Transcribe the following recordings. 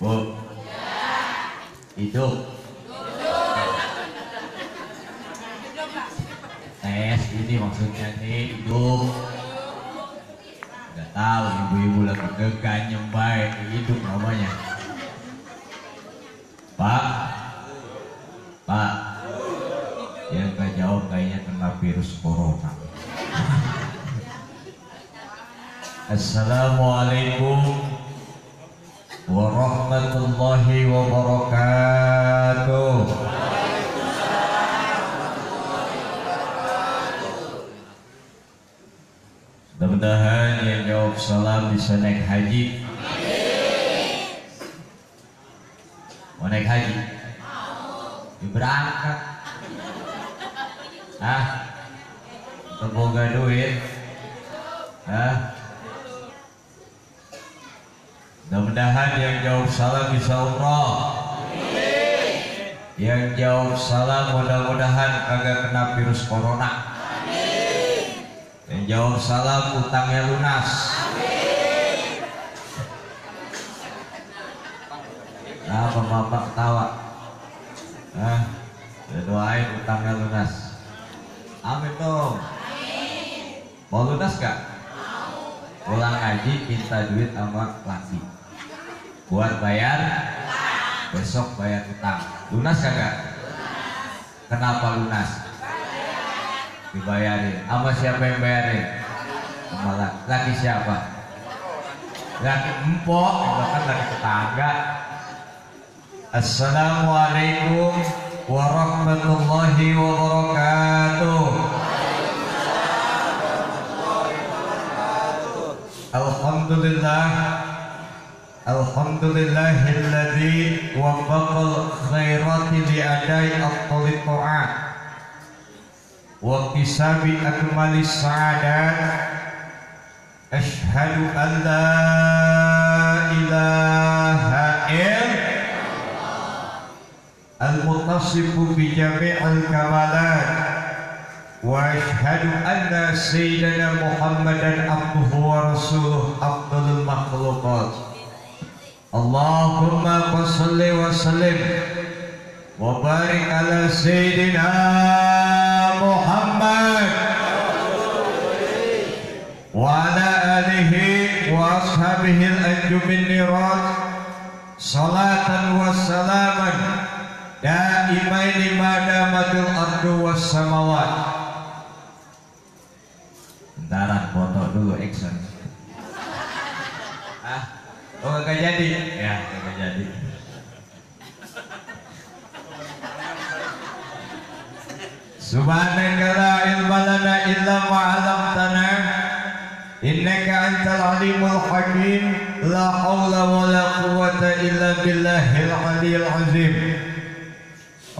Bu, hidup. Tes ini maksudnya nih hidup. Nggak tahu ibu-ibu lagi geganyem baik hidup namanya. Pak, Pak, yang nggak jawab kayaknya kena virus corona. Assalamualaikum warahmatullahi wabarakatuh. Mudah-mudahan yang jawab salam bisa naik haji. Mau naik haji? Berangkat. Terboga duit. Mudah-mudahan yang jawab salam bisa umroh. Yang jawab salam mudah-mudahan kagak kena virus corona. Yang jawab salam utangnya lunas. Bapak ketawa. Doain utangnya lunas. Amin dong. Mau lunas gak? Pulang haji minta duit sama laki buat bayar, besok bayar utang. Lunas kagak? Kenapa lunas? Dibayarin. Sama siapa yang bayarin? Sama laki siapa? Laki empok, bahkan laki tetangga. Assalamualaikum warahmatullahi wabarakatuh. Alhamdulillah, alhamdulillahilladzi waffaqal khairati li'adai afdhalit ta'at wa kisabi akmalis sa'adat. Asyhadu an la ilaha illallah al-muttasifu bi jami'il kamalat wa asyhadu anna sayyidana Muhammadan abduhu wa rasuluh afdalul makhluqat. Allahumma shalli wa sallim wa barik ala sayyidina Muhammad wa ala alihi wa ashabihi al-anjumin nirat salatan wa salaman daimaini madamatul ardu was samawat. Bentaran foto dulu action. Oh gak jadi? Ya gak jadi. Subhanaka la ilma lana illa ma 'allamtana innaka antal alimul hakim. La haula wa la quwwata illa billahil aliyyil azim.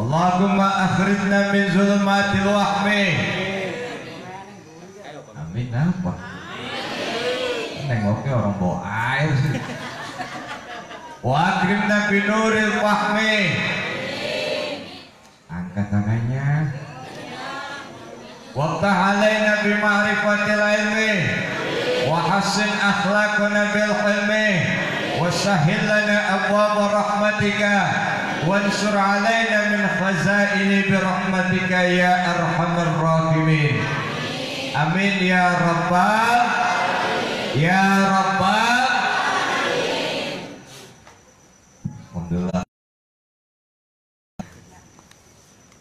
Allahumma akhrijna min zulumatil wahmi. Amin apa? Nengoknya orang bawa air sih. Wa akrimna bi nuril fahmi. Angkat tangannya. Waftah alaina bi ma'rifatil ilmi wa hassin akhlaqana bil hilmi wa sahhil lana abwaaba rahmatika wansur alaina min khazaini bi rahmatika ya arhamar rahimin. Amin ya rabbal ya rabbal. Alhamdulillah.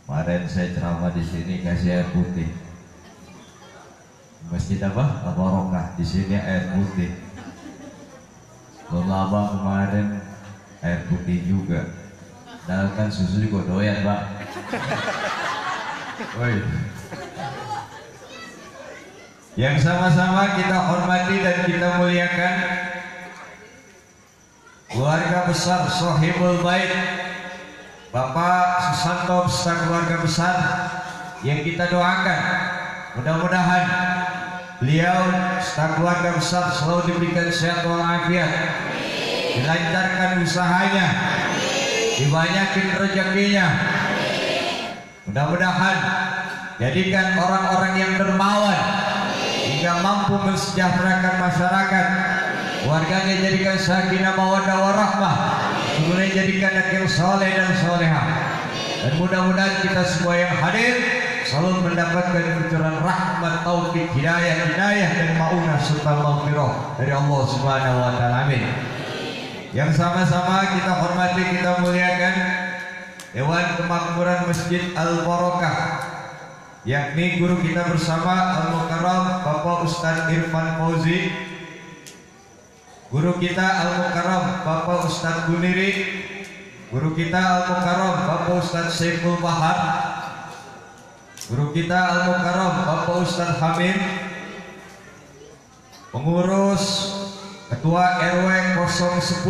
Kemarin saya ceramah di sini kasih air putih. Masjid apa? Al-Barokah. Di sini air putih. Belum lama kemarin air putih juga. Dan kan susu juga doyan, Pak. Woi. Yang sama-sama kita hormati dan kita muliakan keluarga besar Sohibul Bait Bapak Susanto beserta keluarga besar yang kita doakan mudah-mudahan beliau beserta keluarga besar selalu diberikan sehat walafiat, dilancarkan usahanya, dibanyakin rezekinya, mudah-mudahan jadikan orang-orang yang dermawan hingga mampu mensejahterakan masyarakat, warganya jadikan sakinah mawaddah warahmah, semoga jadikan anak yang soleh dan soleha. Dan mudah-mudahan kita semua yang hadir selalu mendapatkan kucuran rahmat, taufik, hidayah, dan maunah serta maghfirah dari Allah Subhanahu wa taala. Amin. Yang sama-sama kita hormati, kita muliakan Dewan Kemakmuran Masjid Al-Barakah, yakni guru kita bersama Al-Mukarram Bapak Ustadz Irfan Fauzi, guru kita Al-Mukarram Bapak Ustadz Guniri, guru kita Al-Mukarram Bapak Ustadz Saiful Bahar, guru kita Al-Mukarram Bapak Ustadz Hamid, pengurus Ketua RW 010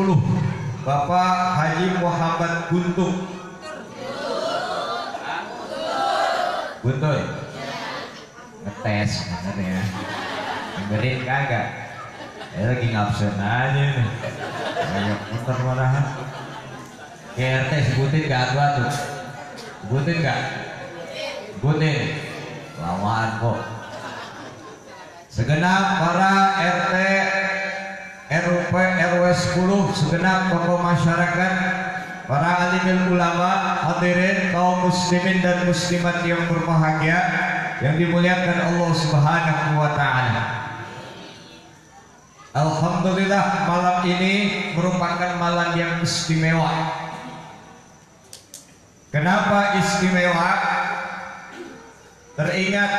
Bapak Haji Muhammad Guntur. Guntur ngetes ya, dengerin kagak? Lagi ngabsen aja nih. Ayo muter marahan. KRT sebutin gak tuh? Sebutin gak? Sebutin. Lawan kok. Segenap para RT, RUP, RW 10, segenap tokoh masyarakat, para alimul ulama, hadirin kaum muslimin dan muslimat yang berbahagia, yang dimuliakan Allah Subhanahu wa taala. Alhamdulillah, malam ini merupakan malam yang istimewa. Kenapa istimewa? Teringat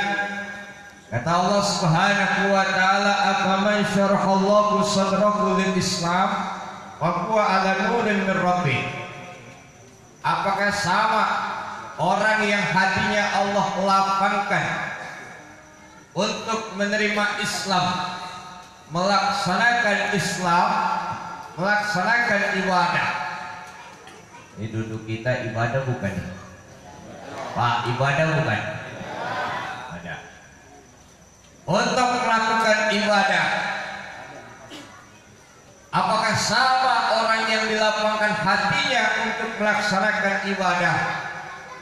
kata Allah Subhanahu wa taala, "Afaman syarahallahu sadrahu lil Islam wa huwa 'ala nurin min rabbih." Apakah sama orang yang hatinya Allah lapangkan untuk menerima Islam, melaksanakan Islam, melaksanakan ibadah? Ini duduk kita ibadah bukan? Pak, ibadah bukan? Ada. Untuk melakukan ibadah, apakah sama orang yang dilapangkan hatinya untuk melaksanakan ibadah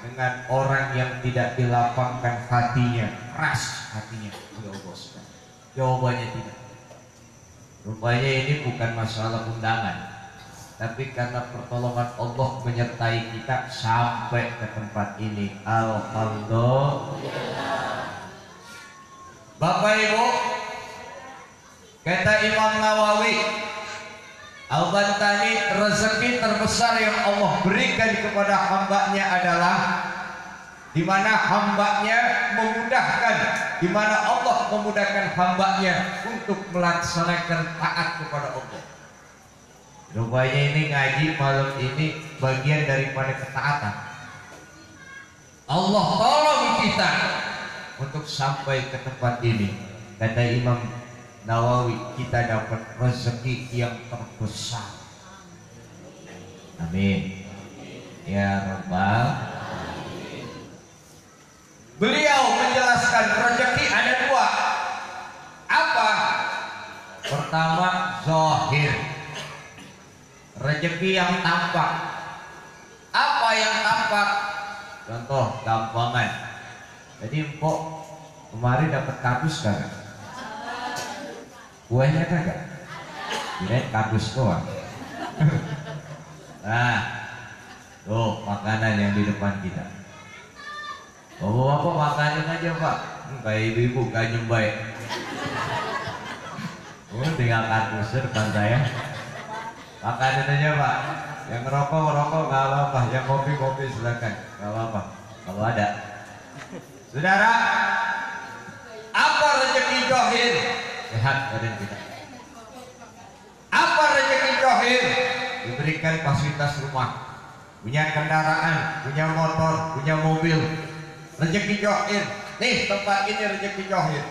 dengan orang yang tidak dilapangkan hatinya, keras hatinya oleh Allah? Jawabannya tidak. Rupanya ini bukan masalah undangan, tapi karena pertolongan Allah menyertai kita sampai ke tempat ini. Alhamdulillah. Bapak Ibu, kata Imam Nawawi Al-Bantani, rezeki terbesar yang Allah berikan kepada hambanya adalah di mana hambanya memudahkan, di mana Allah memudahkan hambanya untuk melaksanakan taat kepada Allah. Rupanya ini ngaji malam ini bagian daripada ketaatan. Allah tolong kita untuk sampai ke tempat ini. Kata Imam Nawawi, kita dapat rezeki yang terbesar. Amin ya Rabbal. Beliau menjelaskan rezeki ada dua. Apa? Pertama, zahir, rezeki yang tampak. Apa yang tampak? Contoh gampangan. Jadi empok kemarin dapat kardus kagak? Kuenya kagak? Kirain kardus doang. Nah, tuh makanan yang di depan kita. Bapak-bapak makanin aja Pak. Kayak ibu-ibu gak nyembai. Tinggal kardus depan saya. Makanin aja Pak. Yang ngerokok gak apa-apa. Yang kopi silakan, gak apa-apa kalau ada. Saudara, apa rezeki zahir? Sehat badan kita. Apa rezeki zahir? Diberikan fasilitas rumah, punya kendaraan, punya motor, punya mobil. Rezeki zahir. Nih tempat ini rezeki zahir.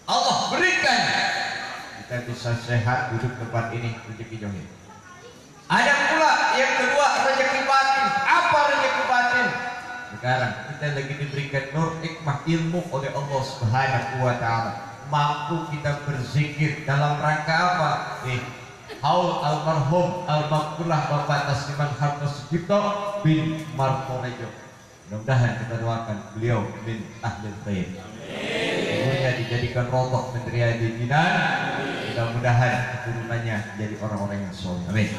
Allah berikan kita bisa sehat duduk tempat ini, rezeki zahir. Ada pula yang kedua, rezeki batin. Apa rezeki batin? Sekarang kita lagi diberikan nur hikmah ilmu oleh Allah Subhanahu wa taala. Mampu kita berzikir dalam rangka apa? Haul almarhum almarhumah Bapak Tasliman Harto Sugito bin Martorejo. Mudah-mudahan kita doakan beliau bin ahlil khair. Ibunya dijadikan roboh menteri adidinan. Mudah-mudahan keturunannya jadi orang-orang yang soleh. Amin.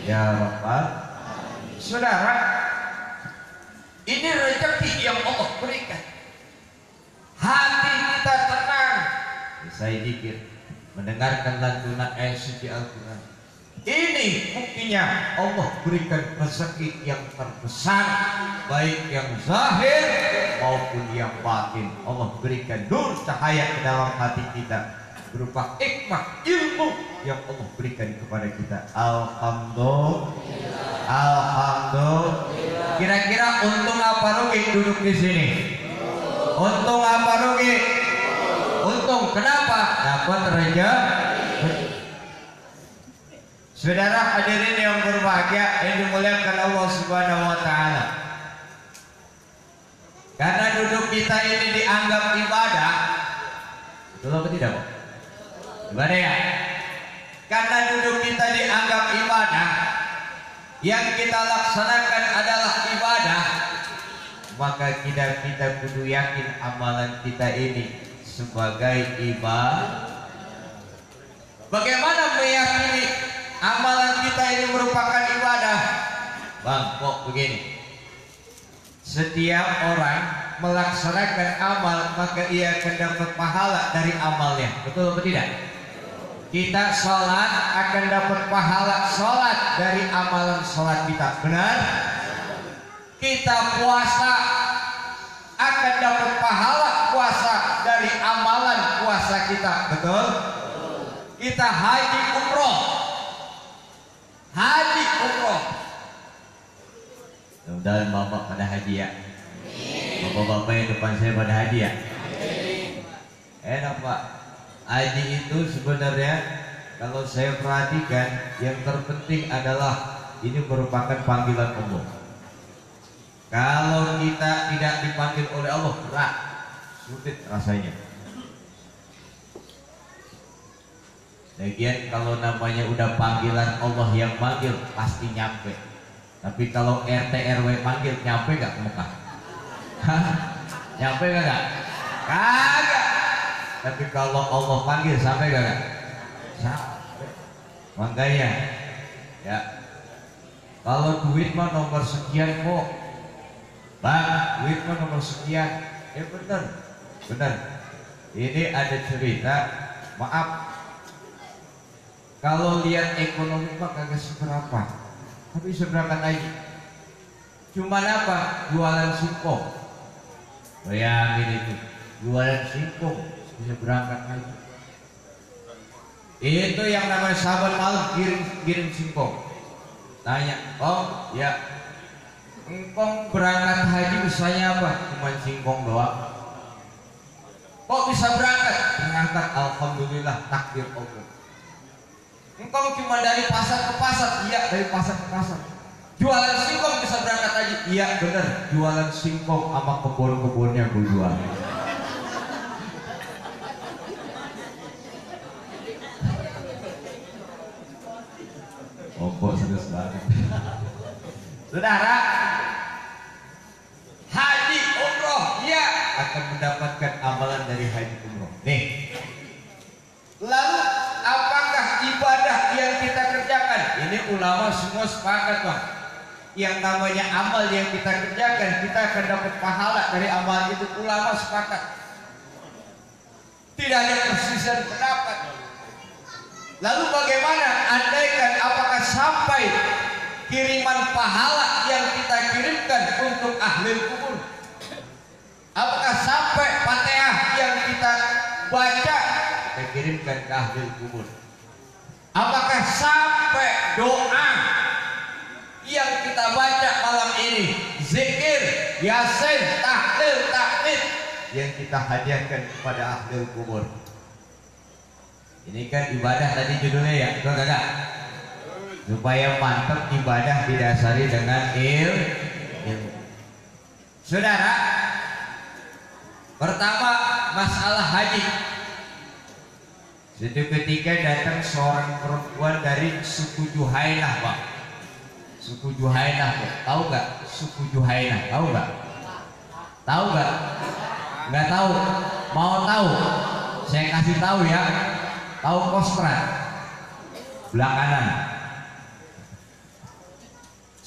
Ya Rabbal. Saudara, ini rezeki yang Allah berikan. Hati kita tenang, saya zikir, mendengarkan lantunan ayat suci Al-Quran. Ini buktinya Allah berikan rezeki yang terbesar, baik yang zahir maupun yang batin. Allah berikan nur cahaya ke dalam hati kita berupa hikmah ilmu yang Allah berikan kepada kita. Alhamdulillah. Alhamdulillah. Kira-kira untung apa rugi duduk di sini? Untung apa rugi? Untung. Kenapa? Dapat rezeki. Saudara hadirin yang berbahagia yang dimuliakan Allah Subhanahu wa taala. Karena duduk kita ini dianggap ibadah. Betul atau tidak, Pak? Ibadah ya? Karena duduk kita dianggap ibadah, yang kita laksanakan adalah ibadah, maka kita kudu yakin amalan kita ini sebagai ibadah. Bagaimana meyakini amalan kita ini merupakan ibadah? Bang, kok begini? Setiap orang melaksanakan amal, maka ia akan dapat pahala dari amalnya. Betul atau tidak? Kita sholat akan dapat pahala sholat dari amalan sholat kita. Benar? Kita puasa akan dapat pahala puasa dari amalan puasa kita. Betul? Kita haji umroh, haji umroh. Mudah-mudahan bapak pada haji ya. Bapak-bapak yang depan saya pada haji ya. Enak Pak. Haji itu sebenarnya kalau saya perhatikan yang terpenting adalah ini merupakan panggilan Allah. Kalau kita tidak dipanggil oleh Allah berat, sulit rasanya. Lagian kalau namanya udah panggilan Allah yang manggil pasti nyampe. Tapi kalau RT RW panggil nyampe gak ke Mekah? Nyampe gak? Kagak. Tapi kalau Allah panggil sampai gak? Sampai. Makanya ya, kalau duit mah nomor sekian kok Bang, duit mah nomor sekian. Bener, bener. Ini ada cerita, maaf, kalau lihat ekonomi mah kagak seberapa, tapi seberangkat aja. Cuman apa? Jualan singkong. Bayangin itu, jualan singkong bisa berangkat aja. Itu yang namanya sahabat malam kirim singkong. Tanya, oh ya, engkong berangkat haji usahanya apa? Cuman singkong doang. Kok bisa berangkat? Berangkat, alhamdulillah, takdir Allah. Engkong cuma dari pasar ke pasar? Iya, dari pasar ke pasar. Jualan singkong bisa berangkat haji? Iya bener, jualan singkong sama kebun-kebunnya gue jual. Oh kok serius banget. Saudara, haji umroh ya akan mendapatkan amalan dari haji umroh. Nih, lalu apakah ibadah yang kita kerjakan? Ini ulama semua sepakat Bang. Yang namanya amal yang kita kerjakan, kita akan dapat pahala dari amal itu. Ulama sepakat. Tidak ada perselisihan pendapat. Lalu bagaimana? Andaikan apakah sampai kiriman pahala yang kita kirimkan untuk ahli kubur? Apakah sampai Fatihah yang kita baca kita kirimkan ke ahli kubur? Apakah sampai doa yang kita baca malam ini, zikir, yasin, tahlil, tahmid yang kita hadiahkan kepada ahli kubur? Ini kan ibadah tadi judulnya ya, betul gak? Supaya mantap ibadah didasari dengan ilmu. Saudara, pertama masalah haji. Suatu ketika datang seorang perempuan dari suku Juhainah, Pak. Suku Juhainah, Pak. Tahu nggak suku Juhainah? Tahu nggak? Tahu nggak? Nggak tahu. Mau tahu? Saya kasih tahu ya. Tahu Kostrat? Belah kanan.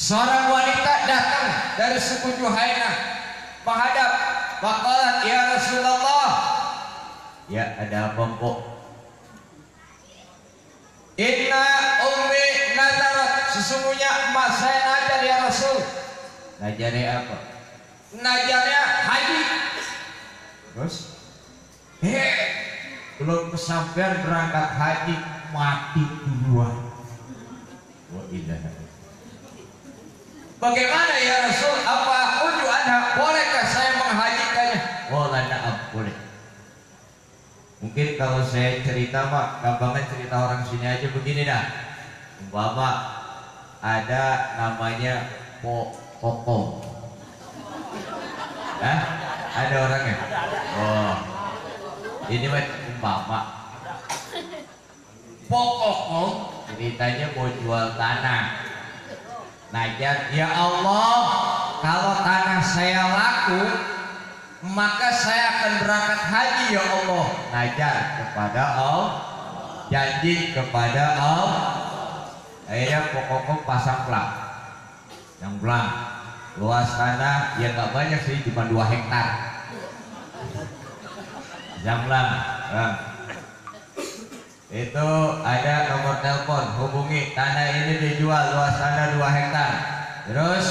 Seorang wanita datang dari suku Juhaina menghadap, faqalat ya Rasulullah, ya ada apa kok? Inna ummi nazarat, sesungguhnya emak saya najar ya Rasul. Najarnya apa? Najarnya haji. Terus belum kesampaian berangkat haji mati duluan. Wah, bagaimana ya Rasul? Apa uju anda? Bolehkah saya menghajikannya? Boleh, boleh. Mungkin kalau saya cerita mak, gampangan cerita orang sini aja begini dah. Umpama ada namanya Kokong. Hah? Ada orangnya? Oh, ini mah umpama. Kokong ceritanya mau jual tanah. Najar, ya Allah, kalau tanah saya laku, maka saya akan berangkat haji ya Allah. Najar kepada Allah, janji kepada Allah. Akhirnya pokoknya pasang plang, yang plang, luas tanah ya nggak banyak sih, cuma 2 hektar. Yang plang, itu ada nomor telepon, hubungi, tanah ini dijual, luas tanah 2 hektar. Terus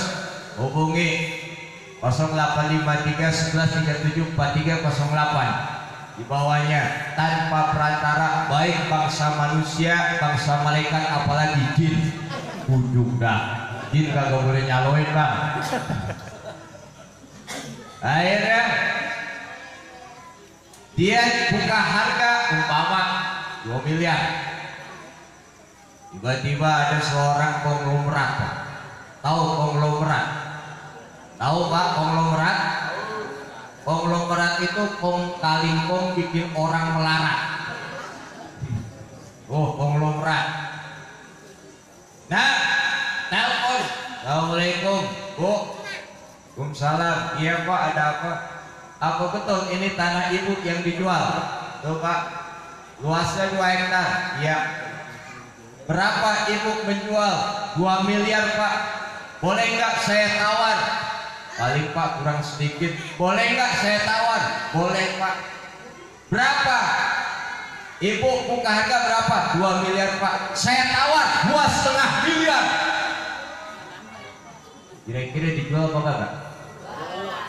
hubungi 0853 1137 4308. Di bawahnya tanpa perantara, baik bangsa manusia, bangsa malaikat, apalagi jin. Bujuk dah, jin kagak boleh nyaloin bang. Akhirnya dia buka harga umpama 2 miliar. Tiba-tiba ada seorang konglomerat. Tahu konglomerat? Tahu Pak konglomerat? Konglomerat itu kong kali kong bikin orang melarat. Oh, konglomerat. Nah, telepon. Assalamualaikum, Bu. Waalaikumsalam. Iya Pak, ada apa? Apa betul ini tanah ibu yang dijual? Tuh Pak, luasnya 2 hektar. Ya. Berapa ibu menjual? 2 miliar Pak. Boleh nggak saya tawar? Paling Pak kurang sedikit. Boleh nggak saya tawar? Boleh Pak. Berapa? Ibu buka harga berapa? 2 miliar Pak. Saya tawar 2,5 miliar. Kira-kira dijual apa enggak?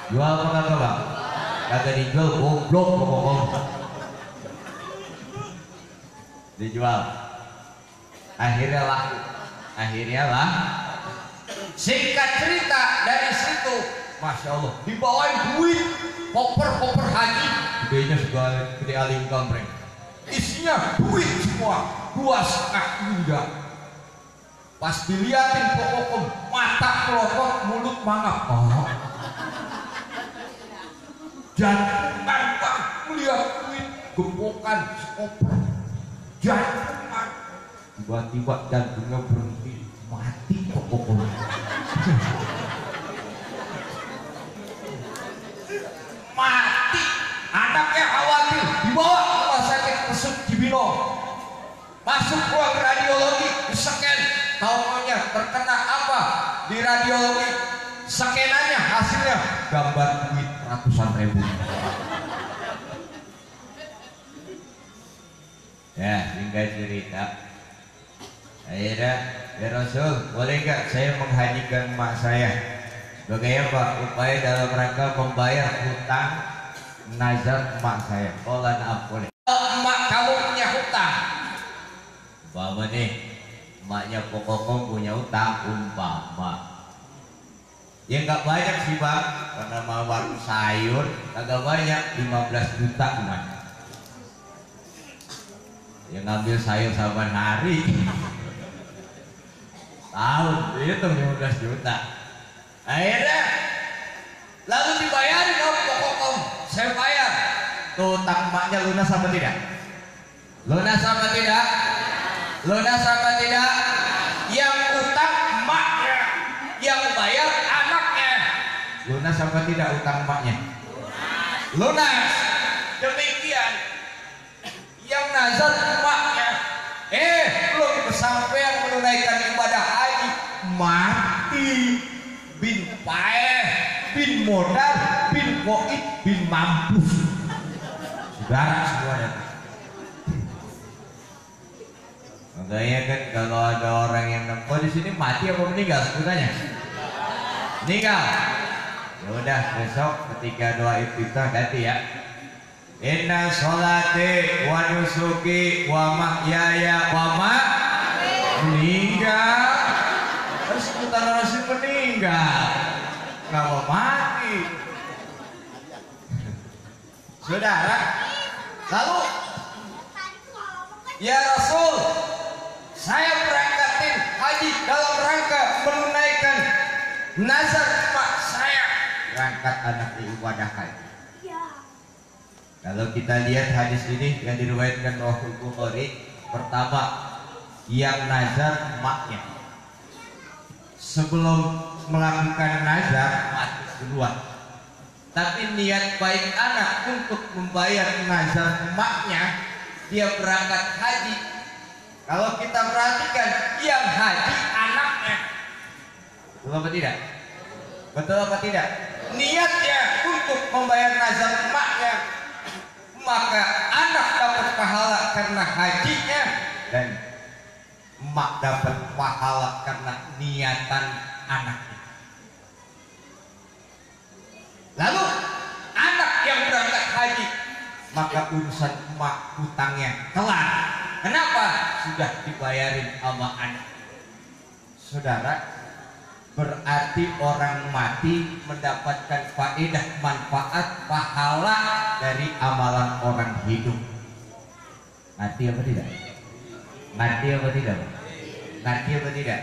Jual apa enggak Bang? Kagak dijual, goblok pokoknya. Dijual. Akhirnya laku. Singkat cerita dari situ, masya Allah, dibawain duit, koper haji, gedenya segala gede alim gambreng, isinya duit semua, 2,5 miliar. Pas diliatin pokoknya mata kelotok, mulut mangap. Oh. Jantungan Bang, melihat duit gembokan sekoper, jantungan. Tiba-tiba jantungnya berhenti, mati pokoknya. Mati. Anaknya khawatir, dibawa ke rumah sakit Pesut Cibinong. Masuk ruang radiologi, diseken. Taunya terkena apa? Di radiologi, skenanya hasilnya gambar duit ratusan ribu. Ya, singkat cerita. Akhirnya, ya Rasul, boleh nggak saya menghajikan emak saya? Sebagai apa? Upaya dalam rangka membayar hutang nazar emak saya. Qala na'am, boleh. Emak kamu punya hutang. Umpama nih, emaknya pokoknya punya hutang, umpama. Ya nggak banyak sih Bang, karena mau warung sayur, kagak banyak, 15 juta emaknya. Ya ngambil sayur saban hari. Tahun itu 15 juta. Akhirnya lalu dibayarin pokoknya, saya bayar. Tuh utang emaknya lunas apa tidak? Lunas apa tidak? Lunas apa tidak? Yang utang emaknya, yang bayar anaknya. Lunas apa tidak utang emaknya? Lunas. Demikian yang nazar emaknya, belum kesampaian menunaikan ibadah haji, mati. bin modal, bin koit, bin mampus. Saudara semuanya. Makanya kan kalau ada orang yang di sini mati apa meninggal sebutannya? Meninggal. Ya udah besok ketika doa iftitah ganti ya. Inna sholati wa nusuki wa mahyaya wa meninggal. Terus sebutan Rasul meninggal. Nggak mau mati. Saudara, lalu ya Rasul, saya berangkatin haji dalam rangka menunaikan nazar emak saya. Berangkat anak ibadah haji. Kalau kita lihat hadis ini yang diriwayatkan oleh Bukhari, pertama yang nazar emaknya. Sebelum melakukan nazar mati duluan. Tapi niat baik anak untuk membayar nazar emaknya, dia berangkat haji. Kalau kita perhatikan, yang haji anaknya. Betul apa tidak? Betul apa tidak? Niatnya untuk membayar nazar emaknya, maka anak dapat pahala karena hajinya dan emak dapat pahala karena niatan anaknya. Lalu anak yang berangkat haji, maka urusan emak hutangnya kelar. Kenapa? Sudah dibayarin sama anak. Saudara, berarti orang mati mendapatkan faedah, manfaat, pahala dari amalan orang hidup. Mati apa tidak? Mati apa tidak? Mati apa tidak?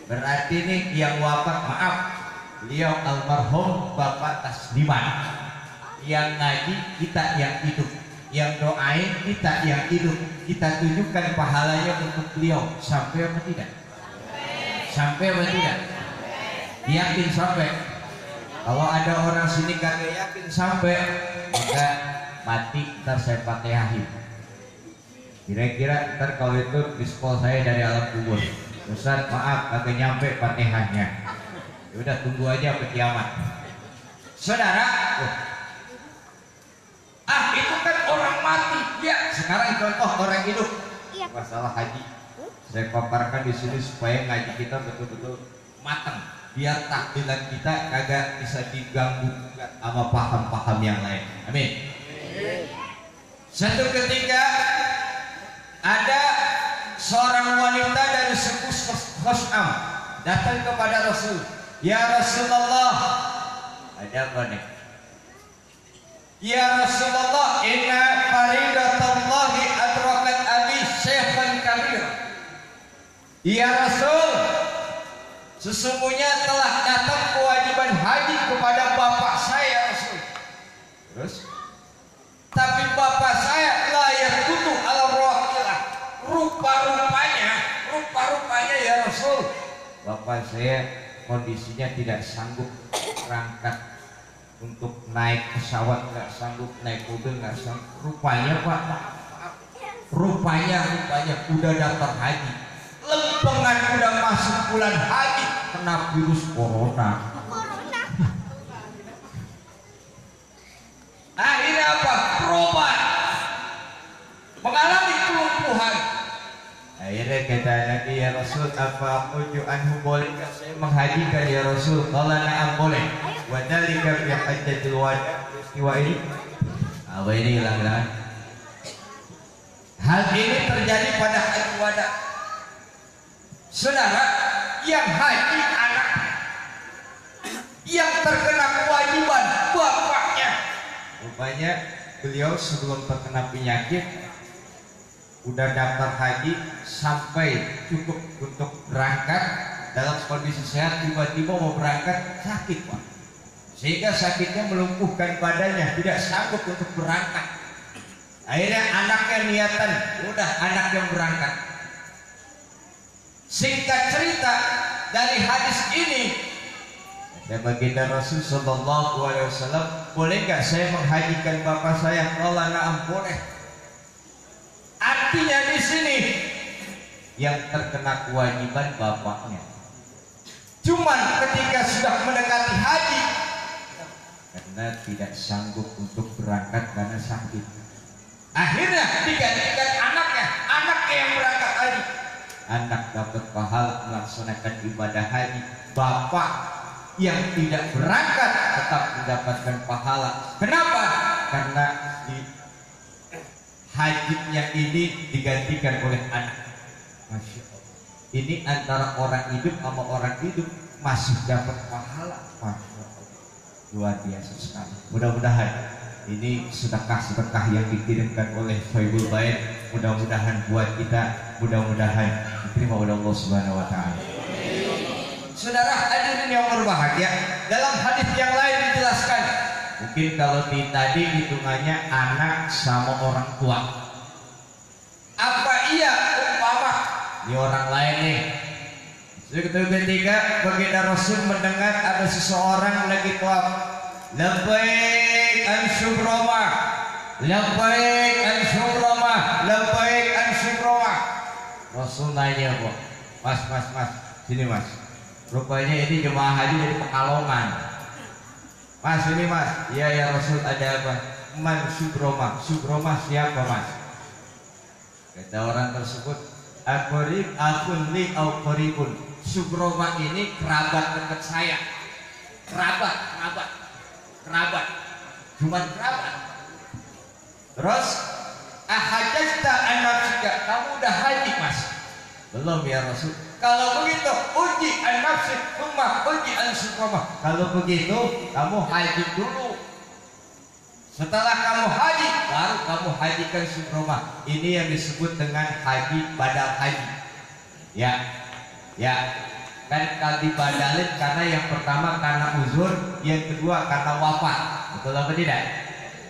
Berarti ini yang wafat, maaf, beliau almarhum Bapak Tasliman. Yang ngaji kita yang hidup, yang doain kita yang hidup. Kita tunjukkan pahalanya untuk beliau. Sampai apa tidak? Sampai apa tidak? Yakin sampai. Kalau ada orang sini kagak yakin sampai, maka mati ntar saya pakai ahim. Kira-kira ntar kalau itu dispol saya dari alam kubur. Ustaz maaf kagak nyampe Fatihahnya. Udah tunggu aja sampai kiamat. Saudara, itu kan orang mati. Ya, sekarang contoh orang hidup. Masalah haji. Saya paparkan di sini supaya ngaji kita betul-betul matang. Biar takdiran kita kagak bisa diganggu sama paham-paham yang lain. Amin. Satu ketika ada seorang wanita dari suku Khos'am datang kepada Rasul. Ya Rasulullah, ada apa nih? Ya Rasulullah, inna faridatallahi adrakat abi syekhan kabir. Ya Rasul, sesungguhnya telah datang kewajiban haji kepada bapak saya Rasul. Terus, tapi bapak saya layak kutu ala rohilah. Rupa-rupanya ya Rasul, bapak saya kondisinya tidak sanggup berangkat untuk naik pesawat, nggak sanggup naik mobil, nggak sanggup. Rupanya Pak, rupanya udah daftar haji, lempengan udah masuk bulan haji, kena virus corona. Akhirnya apa? Berobat, mengalami kelumpuhan. Akhirnya kata Nabi, ya Rasul, apa uju anhu bolehkah saya menghajikan ya Rasul? Kalau na'am boleh. Wadhalika fi hajjatil wada. Peristiwa ini apa ini hilang-hilangan? Hal ini terjadi pada haji wada. Saudara, yang haji anaknya, yang terkena kewajiban bapaknya. Rupanya beliau sebelum terkena penyakit udah daftar haji sampai cukup untuk berangkat, dalam kondisi sehat, tiba-tiba mau berangkat sakit Pak, sehingga sakitnya melumpuhkan badannya, tidak sanggup untuk berangkat. Akhirnya anaknya niatan, udah anak yang berangkat. Singkat cerita dari hadis ini, kata baginda Rasul Sallallahu Alaihi Wasallam, boleh nggak saya menghajikan bapak saya? Allah na'am boleh. Artinya di sini yang terkena kewajiban bapaknya. Cuman ketika sudah mendekati haji, karena tidak sanggup untuk berangkat karena sakit. Akhirnya digantikan anaknya yang berangkat haji. Anak dapat pahala melaksanakan ibadah haji. Bapak yang tidak berangkat tetap mendapatkan pahala. Kenapa? Karena di hajinya ini digantikan oleh anak. Masya Allah. Ini antara orang hidup sama orang hidup masih dapat pahala. Masya Allah. Luar biasa sekali. Mudah-mudahan ini sedekah yang dikirimkan oleh Sohibul Bait, mudah-mudahan buat kita, mudah-mudahan diterima oleh Allah Subhanahu wa taala. Saudara hadirin yang berbahagia, dalam hadis yang lain dijelaskan, mungkin kalau tadi hitungannya anak sama orang tua. Apa iya umpama ini orang lain nih? Suatu ketika baginda Rasul mendengar ada seseorang lagi tawaf. Labbaik an syukroma, labbaik an syukroma, labbaik an syukroma. Rasul nanya, kok, mas, sini mas. Rupanya ini jemaah haji dari Pekalongan. Mas, ini mas. Iya ya Rasul, ada apa? Man syukroma, syukroma siapa mas? Kata orang tersebut, akorib akun li au koribun. Syukroma ini kerabat dekat saya. Kerabat. Cuman kerabat. Terus ahajasta an-nafsika, kamu udah haji mas? Belum ya Rasul. Kalau begitu uji an-nafsik thumma uji an-syukroma. Kalau begitu kamu haji dulu. Setelah kamu haji baru kamu hajikan syukroma. Ini yang disebut dengan haji badal haji. Ya. Kan kalau dibadalin karena yang pertama karena uzur, yang kedua karena wafat. Betul apa tidak?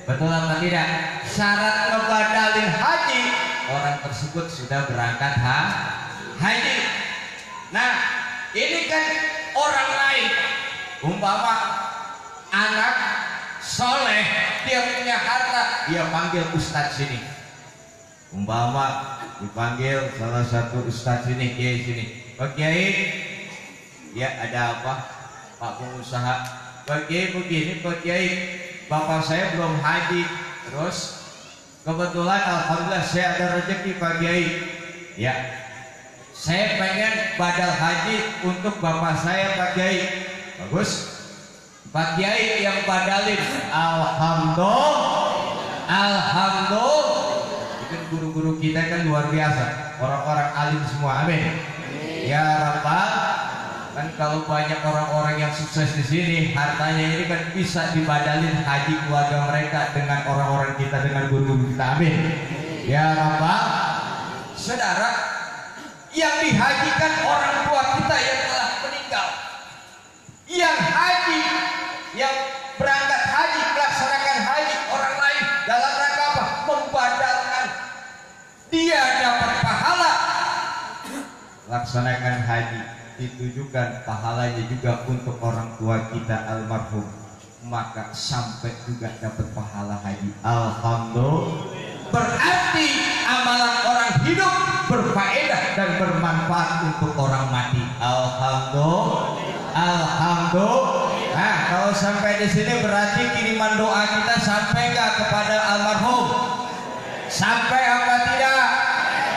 Betul apa tidak? Syarat ngebadalin haji, orang tersebut sudah berangkat haji. Nah, ini kan orang lain. Umpama anak soleh, dia punya harta, dia panggil ustadz sini. Umpama dipanggil salah satu ustadz sini, kiai sini. Pak Kiai, ya ada apa? Pak pengusaha, Pak Kiai begini, Pak Kiai, bapak saya belum haji. Terus kebetulan alhamdulillah saya ada rezeki Pak Kiai. Ya, saya pengen badal haji untuk bapak saya Pak Kiai. Bagus. Pak Kiai yang badalin. Alhamdulillah. Itu guru-guru kita kan luar biasa, orang-orang alim semua. Amin. Ya Rabbal. Kan kalau banyak orang-orang yang sukses di sini, hartanya ini kan bisa dibadalin haji keluarga mereka dengan orang-orang kita, dengan guru-guru kita. Amin. Ya Rabbal. Saudara, yang dihajikan orang tua kita yang telah meninggal. Yang haji, yang berangkat haji, melaksanakan haji orang lain dalam rangka apa? Membadalkan. Dia dapat pahala. Laksanakan haji, ditujukan pahalanya juga untuk orang tua kita almarhum, maka sampai juga dapat pahala haji. Alhamdulillah. Berarti amalan orang hidup berfaedah dan bermanfaat untuk orang mati. Alhamdulillah. Nah, kalau sampai di sini berarti kiriman doa kita sampai nggak kepada almarhum? Sampai apa tidak?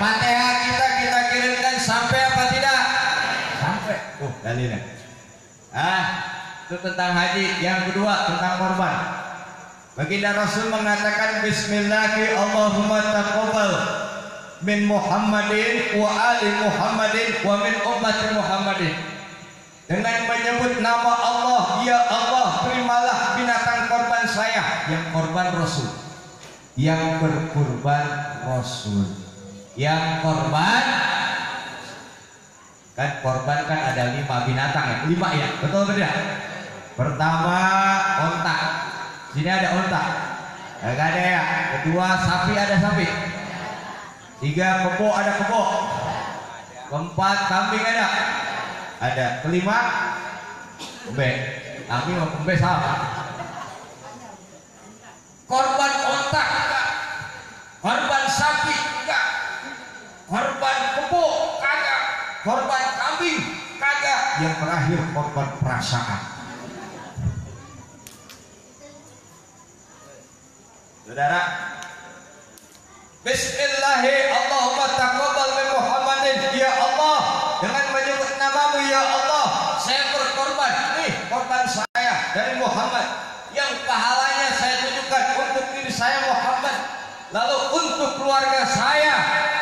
Fatihah kita kirimkan sampai apa tidak? Sampai. Dalilnya. Itu tentang haji. Yang kedua tentang korban. Baginda Rasul mengatakan Bismillahirrahmanirrahim, Allahumma taqabbal min Muhammadin wa ali Muhammadin wa min ummati Muhammadin. Dengan menyebut nama Allah, ya Allah, terimalah binatang korban saya. Yang korban Rasul, yang berkurban Rasul, yang korban. Kan korban kan ada 5 binatang ya, 5 ya, betul tidak? Pertama onta, sini ada onta, enggak ada ya. Kedua sapi, ada sapi. 3 kebo, ada kebo. Keempat kambing, ada. Kelima kembe, kambing sama kembe sama. Korban onta enggak, korban sapi enggak, korban kebo kagak, korban kambing kagak. Yang terakhir korban perasaan. Saudara, Bismillahirrahmanirrahim. Allahumma taqabbal min Muhammadin. Ya Allah, dengan menyebut namamu ya Allah, saya berkorban. Nih korban saya dari Muhammad, yang pahalanya saya tujukan untuk diri saya Muhammad, lalu untuk keluarga saya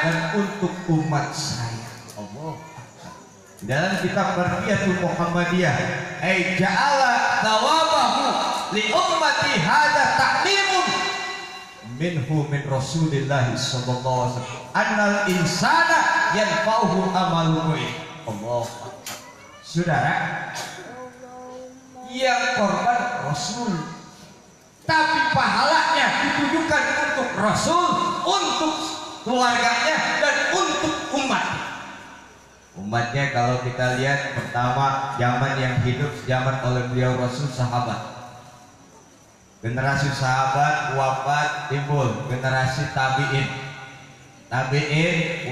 dan untuk umat saya. Allah. Dalam kitab Barqiyatul Muhammadiyah, ai ja'ala thawabahu li ummati hadza ta'limun minhu min Rasulillah sallallahu alaihi wasallam annal insana yanfa'uhu amaluhu. Allah. Saudara, yang korban Rasul, tapi pahalanya ditujukan untuk Rasul, untuk keluarganya dan untuk umat. Umatnya kalau kita lihat, pertama zaman yang hidup zaman oleh beliau Rasul, sahabat. Generasi sahabat wafat, timbul generasi tabi'in. Tabi'in,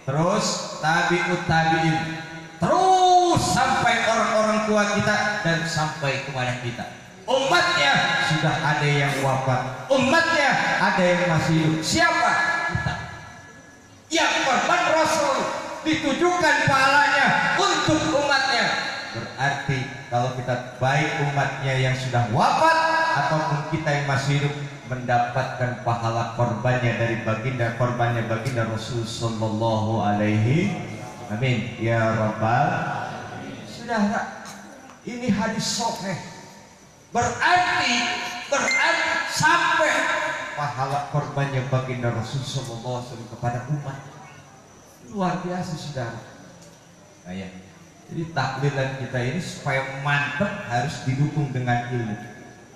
terus tabi'ut tabi'in, terus sampai orang-orang tua kita dan sampai kepada kita. Umatnya sudah ada yang wafat, umatnya ada yang masih hidup. Siapa? Kita. Yang korban Rasul, ditujukan pahalanya untuk umatnya. Berarti kalau kita baik umatnya yang sudah wafat ataupun kita yang masih hidup mendapatkan pahala korbannya dari baginda, korbannya baginda Rasul sallallahu alaihi. Amin ya rabbal. Saudara, ini hadis sahih. Berarti sampai pahala korbannya baginda Rasul sallallahu alaihi wasallam kepada umat. Luar biasa saudara. Nah, ya. Jadi taklilan kita ini supaya mantap harus didukung dengan ilmu.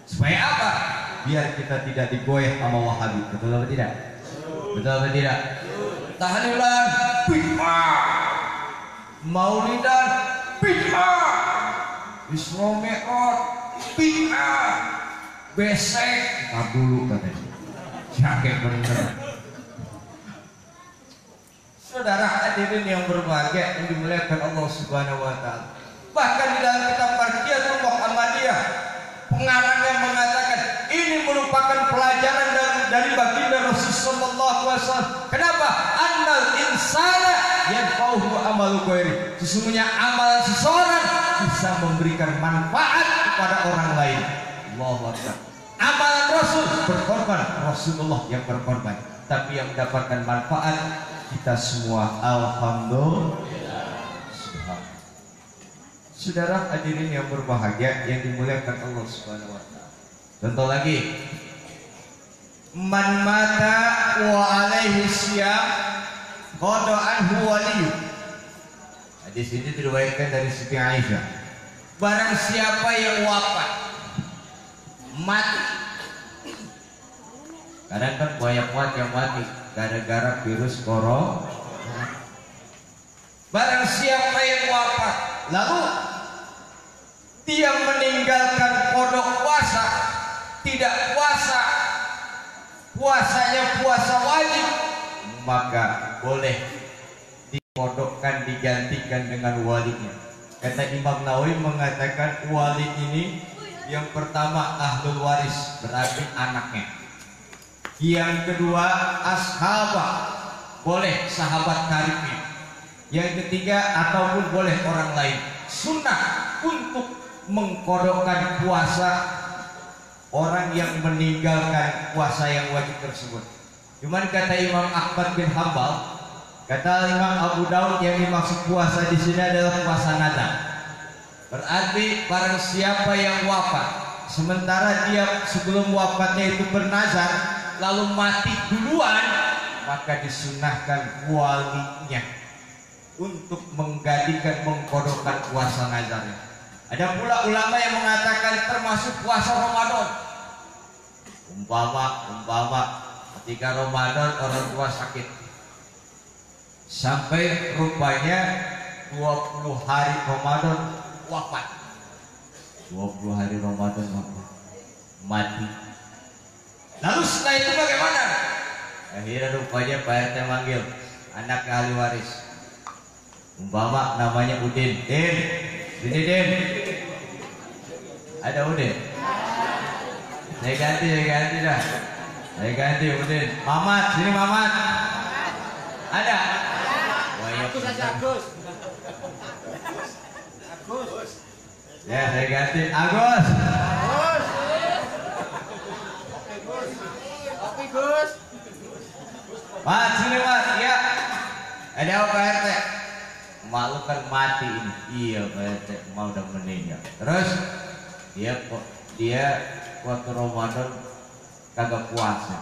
Supaya apa? Biar kita tidak digoyah sama Wahabi. Betul atau tidak? Betul atau tidak? Tahlilan bid'ah, Maulidan bid'ah, Isra Mi'raj bid'ah, besek. Entar dulu katanya. Jaket bener. Saudara hadirin yang berbahagia yang dimuliakan Allah Subhanahu wa taala. Bahkan di dalam kitab Barqiyatul Muhammadiyah, pengarangnya mengatakan ini merupakan pelajaran dari baginda Rasul sallallahu alaihi wasallam. Kenapa? Annal insana yanfa'uhu amalu ghairi. Sesungguhnya amalan seseorang bisa memberikan manfaat kepada orang lain. Allahu Akbar. Amalan Rasul berkorban, Rasulullah yang berkorban, tapi yang mendapatkan manfaat kita semua. Alhamdulillah. Saudara hadirin yang berbahagia yang dimuliakan Allah Subhanahu wa taala. Contoh lagi, man mata wa alaihi syiyam qada anhu waliyu. Hadis ini diriwayatkan dari Siti Aisyah. Barang siapa yang wafat, mati. Kadang kan banyak banget yang mati gara-gara virus corona. Barang siapa yang wafat lalu dia meninggalkan kodok puasa, tidak puasa, puasanya puasa wajib, maka boleh dikodokkan, digantikan dengan walinya. Kata Imam Nawawi mengatakan wali ini yang pertama ahlul waris, berarti anaknya. Yang kedua ashabah, boleh sahabat karibnya. Yang ketiga ataupun boleh orang lain. Sunnah untuk mengkodokkan puasa orang yang meninggalkan puasa yang wajib tersebut. Cuman kata Imam Ahmad bin Hambal, kata Imam Abu Daud, yang dimaksud puasa di sini adalah puasa nazar. Berarti barang siapa yang wafat sementara dia sebelum wafatnya itu bernazar lalu mati duluan, maka disunahkan walinya untuk menggantikan, mengkodokkan puasa nazarnya. Ada pula ulama yang mengatakan termasuk puasa Ramadan. Umpama ketika Ramadan orang tua sakit sampai rupanya 20 hari Ramadan wafat. 20 hari Ramadan wafat, mati. Lalu setelah itu bagaimana? Akhirnya rupanya Pak RT manggil anak ahli waris. Umpama namanya Udin. Din. Ada Udin? Saya ganti dah. Saya ganti Udin. Mamat, sini Mamat. Ada? Agus aja Agus. Ya, saya ganti Agus. Oke Gus. Mat, sini Mat. Iya. Ada apa Pak RT? Mak lu kan mati ini. Iya Pak RT, mau udah meninggal. Terus dia waktu Ramadan kagak puasa.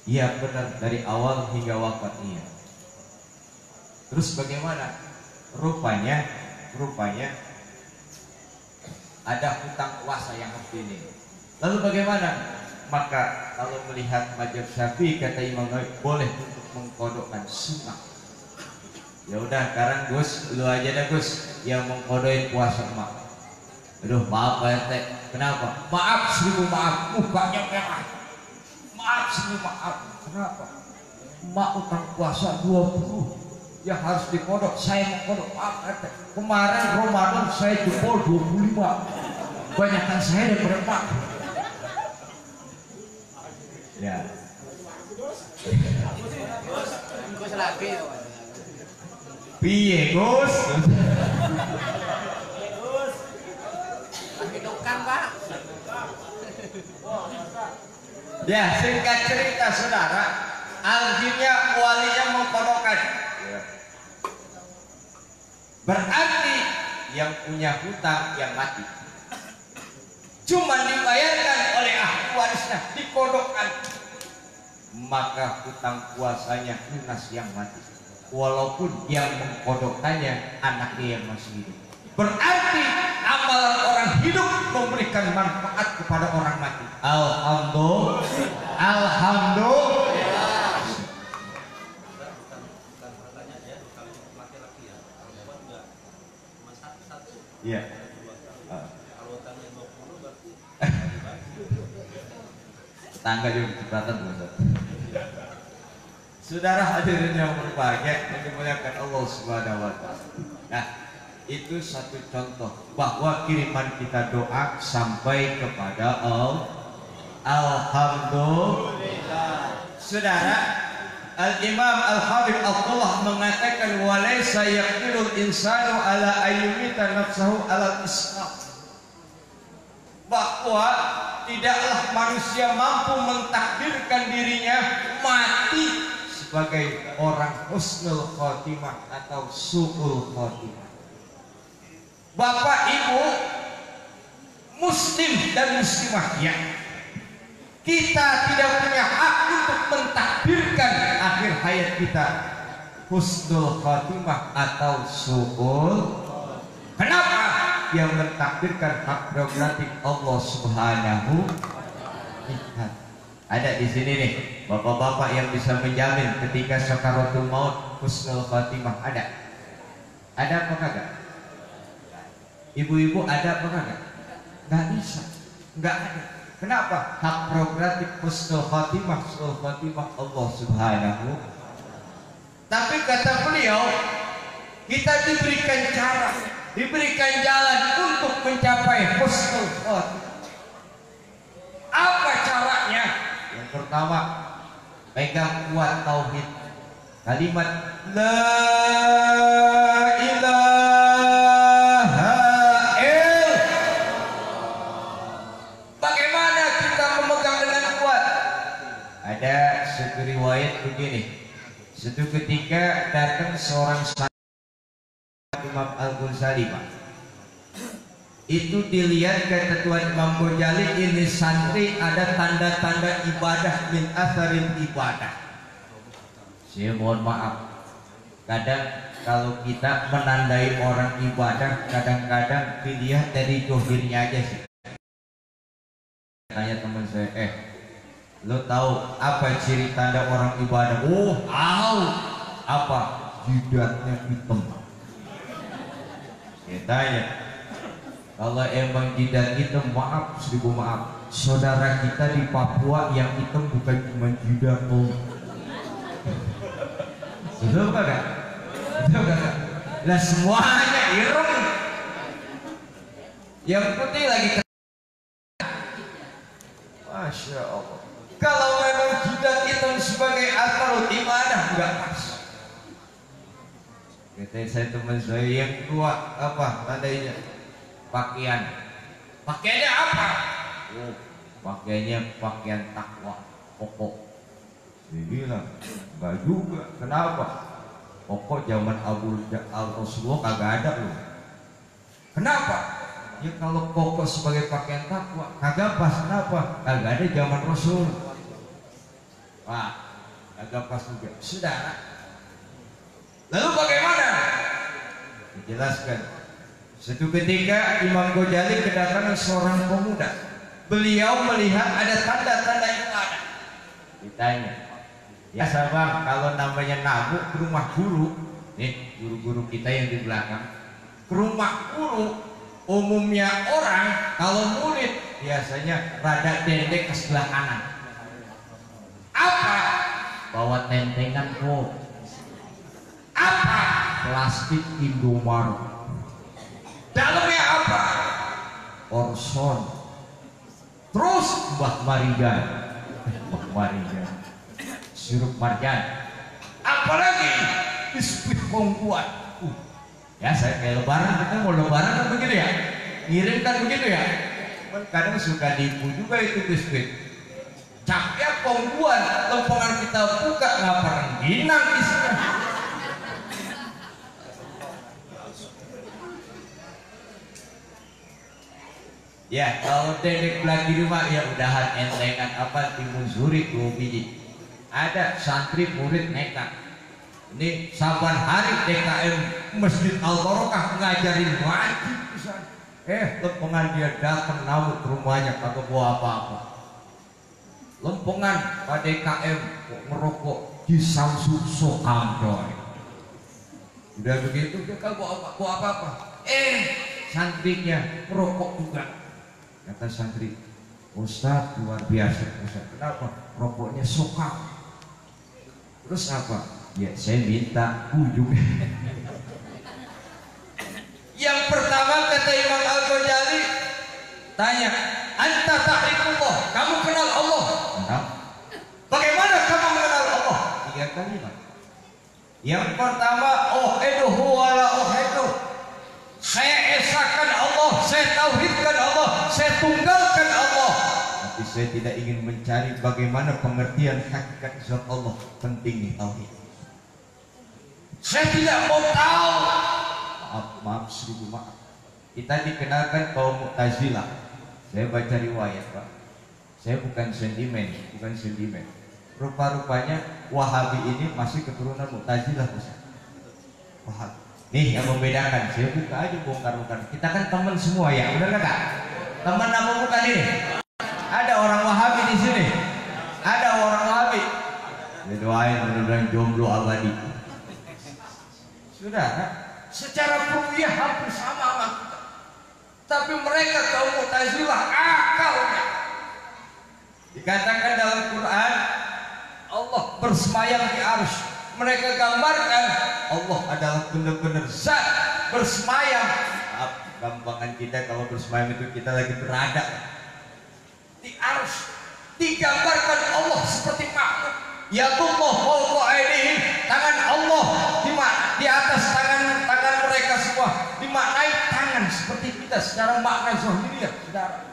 Iya benar, dari awal hingga wafat iya. Terus bagaimana? Rupanya ada hutang puasa yang harus ini. Lalu bagaimana? Maka kalau melihat mazhab Syafi'i kata Imam Nawawi boleh untuk mengkodokkan sunnah. Ya udah, sekarang Gus, lu aja dah Gus yang mengkodokin puasa emak. Aduh, maaf Pak RT. Kenapa? Maaf, 1000 maaf. Mukanya merah. Maaf, 1000 maaf. Kenapa? Emak utang puasa 20 yang harus dikodok. Saya mengkodok. Maaf RT. Kemarin Ramadan saya jempol 25. Banyakkan saya daripada emak. Ya. Gus lagi. Piye Gus? Lagi tukang Pak. Ya, singkat cerita saudara, akhirnya walinya mengkodokkan. Berarti yang punya hutang yang mati cuma dibayarkan oleh ahli warisnya, dikodokkan, maka hutang puasanya lunas yang mati, walaupun yang mengkodokkannya anaknya yang masih hidup. Berarti amalan orang hidup memberikan manfaat kepada orang mati. Alhamdulillah. Iya. Tangga juga kecepatan Ustaz. Saudara hadirin yang berbahagia yang dimuliakan Allah Subhanahu wa taala. Nah, itu satu contoh bahwa kiriman kita doa sampai kepada Allah. Alhamdulillah. Saudara, Al-Imam Al-Habib Abdullah mengatakan walaysa yaqdirul insanu ala ayyumita nafsahu ala islam, bahwa tidaklah manusia mampu mentakdirkan dirinya mati sebagai orang husnul khotimah atau su'ul khotimah. Bapak Ibu muslim dan muslimah ya, kita tidak punya hak untuk mentakdirkan akhir hayat kita husnul khotimah atau su'ul. Kenapa? Yang mentakdirkan hak prerogatif Allah Subhanahu wa taala. Ada di sini nih bapak-bapak yang bisa menjamin ketika sakaratul maut husnul khotimah. Ada apa kagak? Ibu-ibu ada apa kagak? Nggak bisa, nggak ada. Kenapa? Hak prerogatif husnul khotimah Allah Subhanahu. Tapi kata beliau, kita diberikan cara, diberikan jalan untuk mencapai husnul khotimah. Apa caranya? Yang pertama, pegang kuat tauhid. Kalimat la ilaha illallah. Bagaimana kita memegang dengan kuat? Ada satu riwayat begini. Suatu ketika datang seorang Imam Al-Ghazali, Pak. Itu dilihat kata Tuan Imam Ghazali, ini santri ada tanda-tanda ibadah min atharin ibadah. Saya mohon maaf, kadang kalau kita menandai orang ibadah kadang-kadang dilihat dari dohirnya aja sih. Tanya teman saya, lo tahu apa ciri tanda orang ibadah? Oh, tahu. Apa? Jidatnya hitam. Saya tanya, kalau emang jidat hitam, maaf, 1000 maaf. Saudara kita di Papua yang hitam bukan cuma jidat, oh. Betul kagak? Betul kagak? Lah semuanya ireng. Yang putih lagi. Masya Allah. saya teman saya yang kedua apa tandanya? Pakaian. Pakaiannya apa? Oh, pakaiannya pakaian takwa, pokok. Dia bilang, enggak juga. Kenapa? Pokok zaman Rasulullah kagak ada loh. Kenapa? Ya kalau pokok sebagai pakaian takwa kagak pas. Kenapa? Kagak ada zaman Rasul. Wah, kagak pas juga. Sudah. Lalu bagaimana? Dijelaskan. Suatu ketika Imam Ghazali kedatangan seorang pemuda. Beliau melihat ada tanda-tanda yang ada. Ditanya, ya sabar, kalau namanya namu ke rumah guru, nih guru-guru kita yang di belakang, ke rumah guru, umumnya orang kalau murid biasanya rada dendek ke sebelah kanan. Apa? Bawa tentengan kok. Apa? Plastik Indomaret. Dalamnya apa? Orson. Terus Mbah Marijan. Mbah Marijan. Sirup marjan. Apalagi biskuit kongguan. Ya saya kayak lebaran, kita mau lebaran kan begitu ya? Ngirim kan begitu ya? Kadang suka diipu juga itu biskuit. Capnya kongguan, lempengan kita buka nggak pernah ginang isinya. Ya kalau dedek lagi di rumah ya udahan entengan apa timun suri 2 biji. Ada santri murid nekat. Ini saban hari DKM Masjid Al Barokah ngajarin wajib pisan. Lempengan dia datang namu ke rumahnya kagak bawa apa-apa. Lempengan pada DKM ngerokok di Samsung Sokamdoy. Udah begitu dia kagak bawa apa-apa. Santrinya ngerokok juga. Kata santri, Ustaz luar biasa Ustaz. Kenapa? Rokoknya sokam. Terus apa? Ya saya minta ujung. Yang pertama kata Imam Al-Ghazali, tanya, anta ta'rifullah, kamu kenal Allah? Enggak. Bagaimana kamu mengenal Allah? 3 kalimat. Yang pertama, uhiduhu wa la uhiduh. Saya esakan Allah, saya tauhidkan Allah, saya tunggalkan Allah. Tapi saya tidak ingin mencari bagaimana pengertian hakikat zat Allah. Penting nih tauhid. Saya tidak mau tahu. Maaf, 1000 maaf. Kita dikenalkan kaum Mu'tazilah. Saya baca riwayat Pak. Saya bukan sentimen. Rupa-rupanya Wahabi ini masih keturunan Mu'tazilah Ustaz. Wahabi. Nih yang membedakan, saya buka aja bongkar-bongkar. Kita kan teman semua ya, benar kagak? Teman apa bukan ini? Ada orang Wahabi di sini. Ada orang Wahabi. Doain mudah-mudahan jomblo abadi. Sudah, secara rupiah hampir sama sama kita. Tapi mereka kaum Mu'tazilah akalnya. Dikatakan dalam Quran, Allah bersemayam di arsy. Mereka gambarkan Allah adalah benar-benar zat bersemayam. Gampangan kita kalau bersemayam itu kita lagi berada di arsy. Digambarkan Allah seperti makhluk. Ya Allah, tangan Allah di atas tangan mereka semua dimaknai tangan seperti kita secara makna zahiriyah, saudara.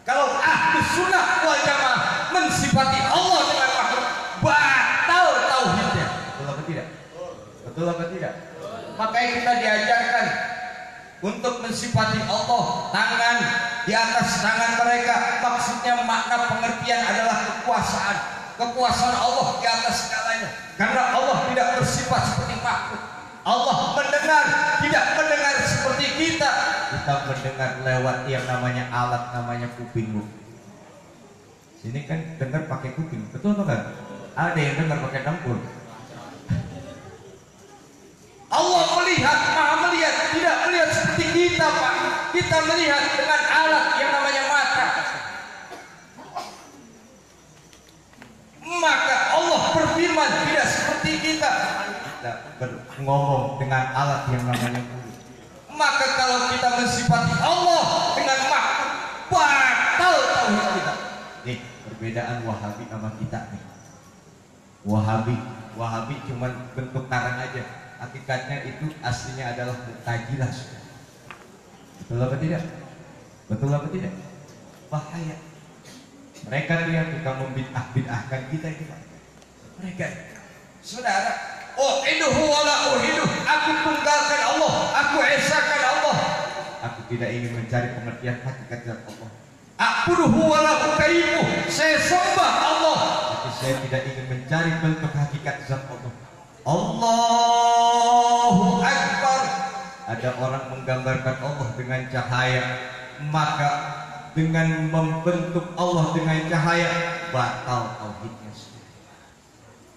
Kalau Ahlus Sunnah wal Jamaah mensifati Allah dengan makhluk, batal tauhidnya. Betul apa tidak? Makanya kita diajarkan untuk mensifati Allah tangan di atas tangan mereka. Maksudnya makna pengertian adalah kekuasaan Allah di atas segalanya. Karena Allah tidak bersifat seperti makhluk. Allah mendengar, tidak mendengar seperti kita. Kita mendengar lewat yang namanya alat, namanya kuping. Sini kan dengar pakai kuping, betul atau enggak? Ada yang dengar pakai dengkul. Allah melihat, maha melihat, tidak melihat seperti kita Pak. Kita melihat dengan alat yang namanya mata. Maka Allah berfirman tidak seperti kita. Kita ngomong dengan alat yang namanya mulut. Maka kalau kita mensifati Allah dengan makhluk, batal tauhid kita. Nih perbedaan Wahabi sama kita nih. Wahabi cuma bentuk karang aja. hakikatnya itu aslinya adalah mutajilah. Betul apa tidak? Betul apa tidak? Bahaya. Mereka tuh yang tukang membid'ah-bid'ahkan kita itu, Pak. Mereka, saudara, uhiduhu wala uhiduh, aku tunggalkan Allah, aku esakan Allah. Aku tidak ingin mencari pengertian hakikat zat Allah. A'buduhu wala ukayyimuh, saya sembah Allah, tapi saya tidak ingin mencari bentuk hakikat zat Allah. Allahu Akbar. Ada orang menggambarkan Allah dengan cahaya, maka dengan membentuk Allah dengan cahaya batal tauhidnya.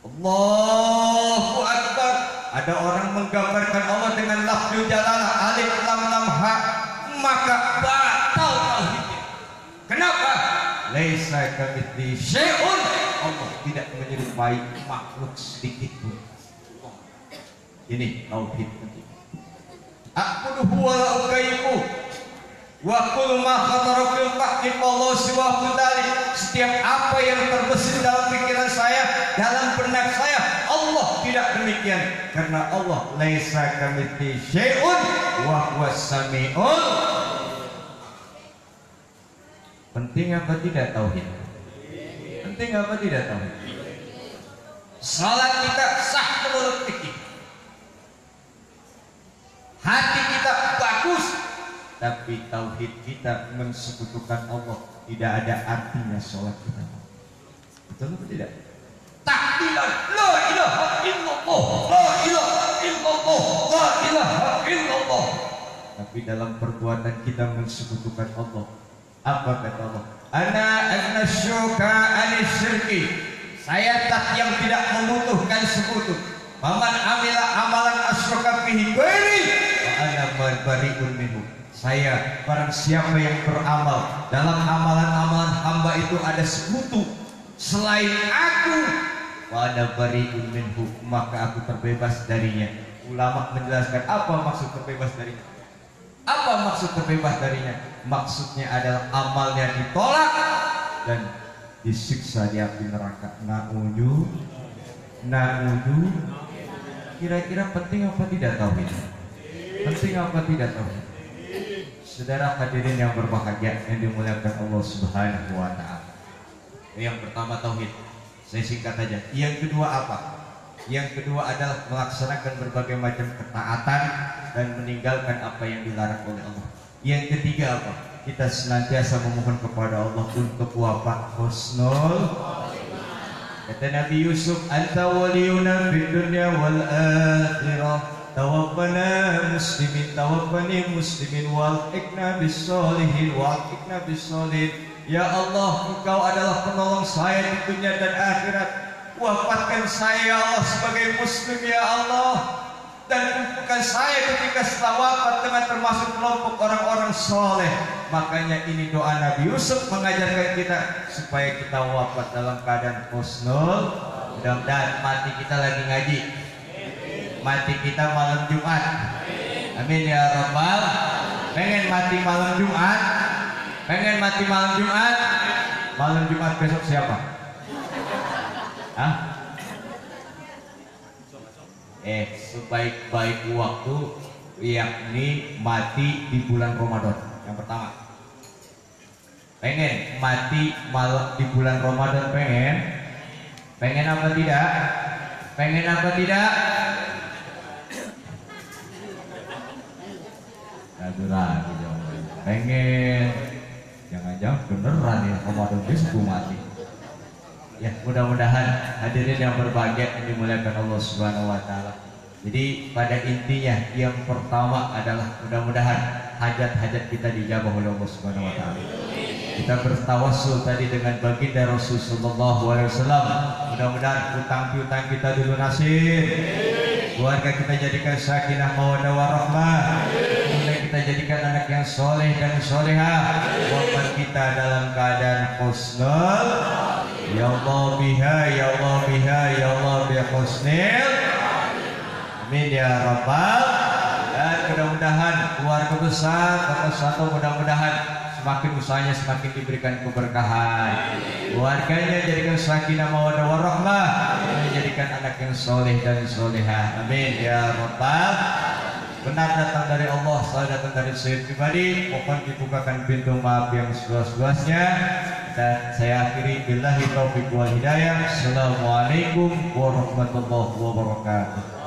Allahu Akbar. Ada orang menggambarkan Allah dengan lafzul jalalah alif lam lam ha, maka batal tauhidnya. Kenapa? Laisa kamitslihi syai'un. Allah tidak menyerupai makhluk sedikit pun. Ini tauhid. A'buduhu wa la ukayyimuh wa kul ma khatara fil qalbi Allah siwahu dzalik. Setiap apa yang terbesit dalam pikiran saya, dalam benak saya, Allah tidak demikian, karena Allah laisa kamitslihi syai'un wa huwas samiul. Penting apa tidak tauhid? Penting apa tidak tauhid? Salat kita sah menurut fikih, hati kita bagus, tapi tauhid kita mensekutukan Allah, tidak ada artinya sholat kita. Betul atau tidak? Tahlilan la ilaha illallah, la ilaha illallah, la ilaha illallah, tapi dalam perbuatan kita mensekutukan Allah. Apa kata Allah? Ana agnasyuka anisyirki, saya tak yang tidak membutuhkan sekutu. Faman amila amalan asyroka fihi ghairi wa ana bari'un minhu. Saya, barang siapa yang beramal dalam amalan-amalan hamba itu ada sekutu selain aku, wa ana bari'un minhu, maka aku terbebas darinya. Ulama menjelaskan apa maksud terbebas darinya. Apa maksud terbebas darinya? Maksudnya adalah amalnya ditolak dan disiksa di api neraka. Na'udzu. Kira-kira penting apa tidak tauhid? Penting apa tidak tauhid? Saudara hadirin yang berbahagia yang dimuliakan Allah Subhanahu wa taala. Yang pertama tauhid. Saya singkat saja. Yang kedua apa? Yang kedua adalah melaksanakan berbagai macam ketaatan dan meninggalkan apa yang dilarang oleh Allah. Yang ketiga apa? Kita senantiasa memohon kepada Allah untuk wafat husnul. Kata Nabi Yusuf, anta waliyuna fid dunya wal akhirah, tawaffana muslimin, tawaffani muslimin, walhiqna bis solihin, walhiqna bis solihin. Ya Allah, Engkau adalah penolong saya di dunia dan akhirat. Wafatkan saya ya Allah sebagai muslim ya Allah, dan kumpulkan saya ketika setelah wafat dengan termasuk kelompok orang-orang soleh. Makanya ini doa Nabi Yusuf mengajarkan kita supaya kita wafat dalam keadaan husnul. Mudah-mudahan mati kita lagi ngaji, mati kita malam Jumat. Amin ya rabbal. Pengen mati malam Jumat? Pengen mati malam Jumat? Malam Jumat besok siapa? Hah? Sebaik-baik waktu yakni mati di bulan Ramadan. Yang pertama, pengen mati malam di bulan Ramadan? Pengen apa tidak? Pengen apa tidak? Ragu-ragu jawabannya. Pengen. Jangan-jangan beneran ya Ramadan besok mati. Ya, mudah-mudahan hadirin yang berbahagia yang dimuliakan Allah Subhanahu wa taala. Jadi pada intinya yang pertama adalah mudah-mudahan hajat-hajat kita dijabah oleh Allah Subhanahu wa taala. Kita bertawassul tadi dengan baginda Rasul sallallahu alaihi wasallam. Mudah-mudahan utang piutang kita dilunasi. Keluarga kita jadikan sakinah mawaddah warahmah. Kemudian kita jadikan anak yang soleh dan solehah. Wafat kita dalam keadaan husnul. Ya Allah biha, ya Allah biha, ya Allah biha husnil. Amin ya rabbal. Dan mudah-mudahan keluarga besar satu mudah-mudahan semakin usahanya semakin diberikan keberkahan. Keluarganya jadikan sakinah mawaddah warahmah, menjadikan jadikan anak yang soleh dan soleha. Amin ya rabbal. Benar datang dari Allah, salah datang dari saya pribadi. Mohon dibukakan pintu maaf yang seluas-luasnya. Dan saya akhiri billahi taufiq wal hidayah. Assalamualaikum warahmatullahi wabarakatuh.